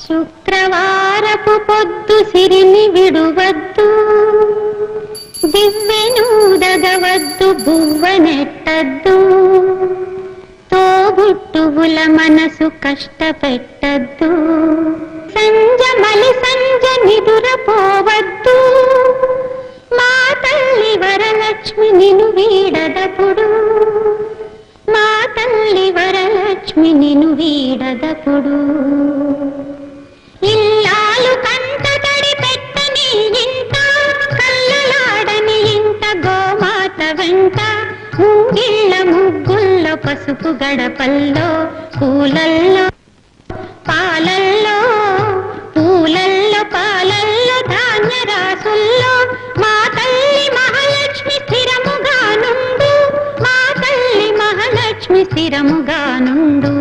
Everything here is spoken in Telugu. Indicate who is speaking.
Speaker 1: శుక్రవారపు పొద్దు సిరిని విడువద్దు, దివ్వెనూదగవద్దు, బువ్వనెట్టద్దు, తోబుట్టువుల మనసు కష్టపెట్టద్దు, సంజ నిదురపోవద్దు, మా తల్లి వరలక్ష్మి నిను వీడదపుడు, మా తల్లి వరలక్ష్మి నిను వీడదపుడు. ఇల్లాలు కంట తడి పెట్టని ఇంట, కళ్ళలాడని ఇంట, గోమాత వెంట, ముంగిళ్ళ ముగ్గుల్లో, పసుపు గడపల్లో, పూలల్లో పాలల్లో, పూలల్లో పాలల్లో, ధాన్య రాసుల్లో, మా తల్లి మహాలక్ష్మి స్థిరముగా నుండు, మా తల్లి మహాలక్ష్మి స్థిరముగా నుండు.